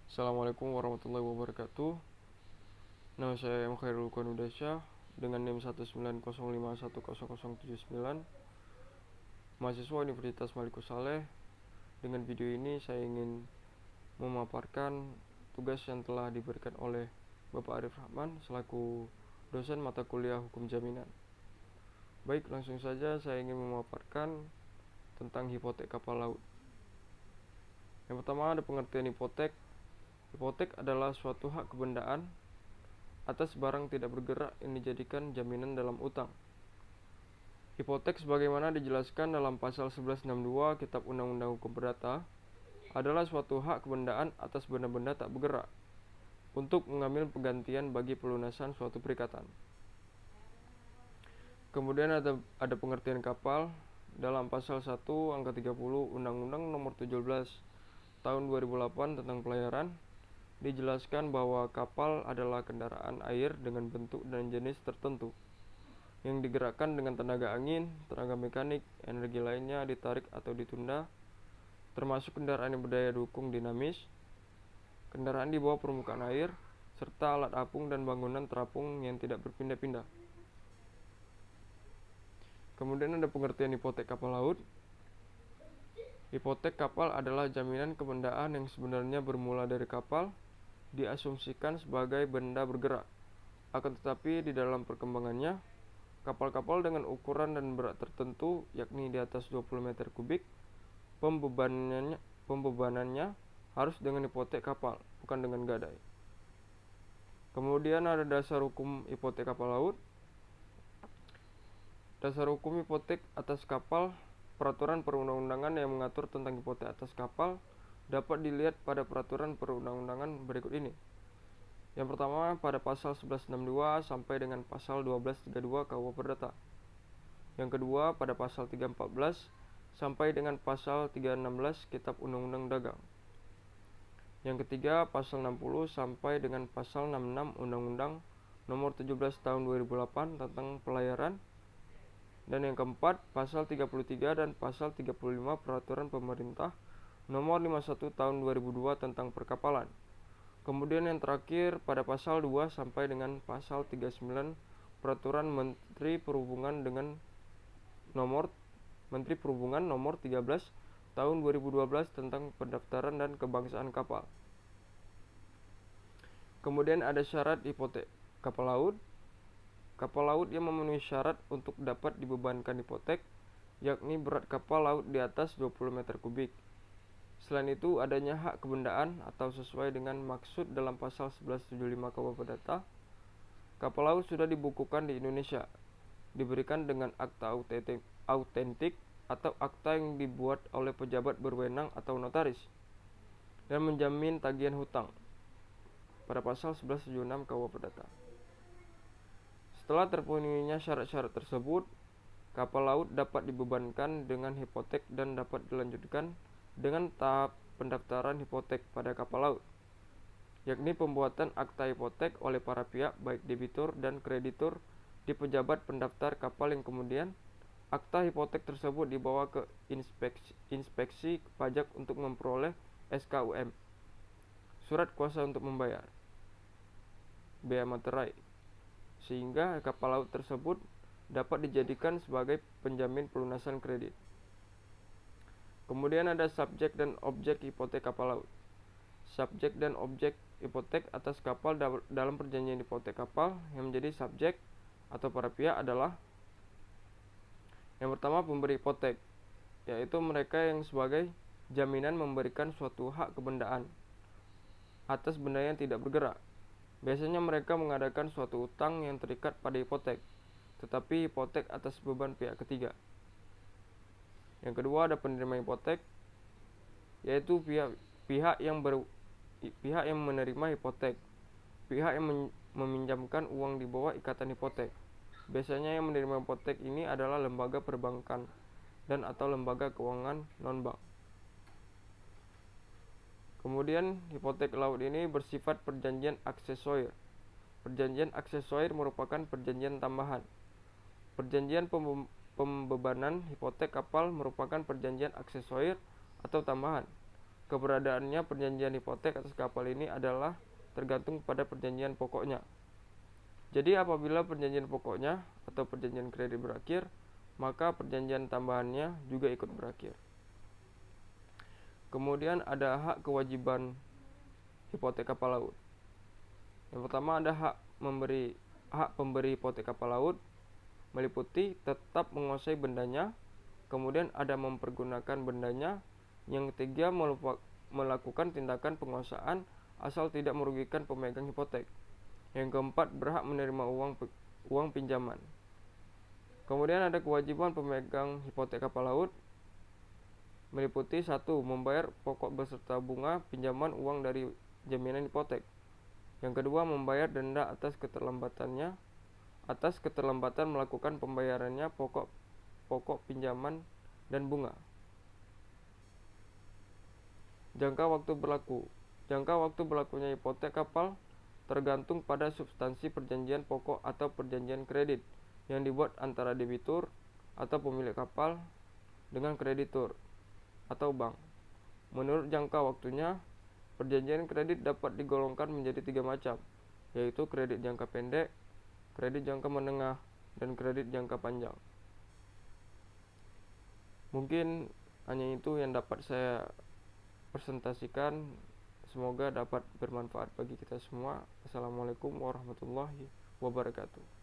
Assalamualaikum warahmatullahi wabarakatuh. Nama saya M. Khairul Konudasya dengan NIM 190510079, mahasiswa Universitas Maliku Saleh. Dengan video ini saya ingin memaparkan tugas yang telah diberikan oleh Bapak Arif Rahman selaku dosen mata kuliah Hukum Jaminan. Baik, langsung saja saya ingin memaparkan tentang hipotek kapal laut. Yang pertama ada pengertian hipotek. Hipotek adalah suatu hak kebendaan atas barang tidak bergerak yang dijadikan jaminan dalam utang. Hipotek sebagaimana dijelaskan dalam pasal 1162 Kitab Undang-Undang Hukum Perdata adalah suatu hak kebendaan atas benda-benda tak bergerak untuk mengambil penggantian bagi pelunasan suatu perikatan. Kemudian ada pengertian kapal dalam pasal 1 angka 30 Undang-Undang Nomor 17 Tahun 2008 tentang pelayaran. Dijelaskan bahwa kapal adalah kendaraan air dengan bentuk dan jenis tertentu yang digerakkan dengan tenaga angin, tenaga mekanik, energi lainnya ditarik atau ditunda, termasuk kendaraan yang berdaya dukung dinamis, kendaraan di bawah permukaan air, serta alat apung dan bangunan terapung yang tidak berpindah-pindah. Kemudian ada pengertian hipotek kapal laut. Hipotek kapal adalah jaminan kebendaan yang sebenarnya bermula dari kapal, diasumsikan sebagai benda bergerak. Akan tetapi di dalam perkembangannya, kapal-kapal dengan ukuran dan berat tertentu, yakni di atas 20 meter kubik, pembebanannya harus dengan hipotek kapal, bukan dengan gadai. Kemudian ada dasar hukum hipotek kapal laut. Dasar hukum hipotek atas kapal, peraturan perundang-undangan yang mengatur tentang hipotek atas kapal dapat dilihat pada peraturan perundang-undangan berikut ini. Yang pertama pada pasal 1162 sampai dengan pasal 1232 KUH Perdata. Yang kedua pada pasal 314 sampai dengan pasal 316 Kitab Undang-Undang Dagang. Yang ketiga pasal 60 sampai dengan pasal 66 Undang-Undang Nomor 17 Tahun 2008 tentang pelayaran. Dan yang keempat pasal 33 dan pasal 35 Peraturan Pemerintah Nomor 51 Tahun 2002 tentang perkapalan. Kemudian yang terakhir pada pasal 2 sampai dengan pasal 39 Peraturan Menteri Perhubungan nomor 13 Tahun 2012 tentang pendaftaran dan kebangsaan kapal. Kemudian ada syarat hipotek kapal laut. Kapal laut yang memenuhi syarat untuk dapat dibebankan hipotek, yakni berat kapal laut di atas 20 meter kubik. Selain itu, adanya hak kebendaan atau sesuai dengan maksud dalam pasal 1175 KUH Perdata, kapal laut sudah dibukukan di Indonesia, diberikan dengan akta autentik atau akta yang dibuat oleh pejabat berwenang atau notaris, dan menjamin tagihan hutang pada pasal 1176 KUH Perdata. Setelah terpenuhinya syarat-syarat tersebut, kapal laut dapat dibebankan dengan hipotek dan dapat dilanjutkan dengan tahap pendaftaran hipotek pada kapal laut, yakni pembuatan akta hipotek oleh para pihak baik debitur dan kreditur di pejabat pendaftar kapal yang kemudian akta hipotek tersebut dibawa ke inspeksi pajak untuk memperoleh SKUM, surat kuasa untuk membayar, bea materai, sehingga kapal laut tersebut dapat dijadikan sebagai penjamin pelunasan kredit. Kemudian ada subjek dan objek hipotek kapal laut. Subjek dan objek hipotek atas kapal dalam perjanjian hipotek kapal yang menjadi subjek atau para pihak adalah yang pertama pemberi hipotek, yaitu mereka yang sebagai jaminan memberikan suatu hak kebendaan atas benda yang tidak bergerak. Biasanya mereka mengadakan suatu utang yang terikat pada hipotek, tetapi hipotek atas beban pihak ketiga. Yang kedua ada penerima hipotek, yaitu pihak yang menerima hipotek, pihak yang meminjamkan uang di bawah ikatan hipotek. Biasanya yang menerima hipotek ini adalah lembaga perbankan dan atau lembaga keuangan non-bank. Kemudian hipotek laut ini bersifat perjanjian aksesorir. Perjanjian aksesorir merupakan perjanjian tambahan. Perjanjian pembebanan hipotek kapal merupakan perjanjian aksesorir atau tambahan. keberadaannya perjanjian hipotek atas kapal ini adalah tergantung pada perjanjian pokoknya. Jadi apabila perjanjian pokoknya atau perjanjian kredit berakhir, maka perjanjian tambahannya juga ikut berakhir. Kemudian ada hak kewajiban hipotek kapal laut. Yang pertama ada hak pemberi hipotek kapal laut, meliputi tetap menguasai bendanya, kemudian ada mempergunakan bendanya, yang ketiga melakukan tindakan penguasaan asal tidak merugikan pemegang hipotek, yang keempat berhak menerima uang pinjaman. Kemudian ada kewajiban pemegang hipotek kapal laut, meliputi 1. Membayar pokok beserta bunga pinjaman uang dari jaminan hipotek. Yang kedua, membayar denda atas keterlambatan melakukan pembayarannya pokok pinjaman dan bunga. Jangka waktu berlaku. Jangka waktu berlakunya hipotek kapal tergantung pada substansi perjanjian pokok atau perjanjian kredit yang dibuat antara debitur atau pemilik kapal dengan kreditur atau bank. Menurut jangka waktunya, perjanjian kredit dapat digolongkan menjadi 3 macam, yaitu kredit jangka pendek, kredit jangka menengah, dan kredit jangka panjang. Mungkin hanya itu yang dapat saya presentasikan. Semoga dapat bermanfaat bagi kita semua. Assalamualaikum warahmatullahi wabarakatuh.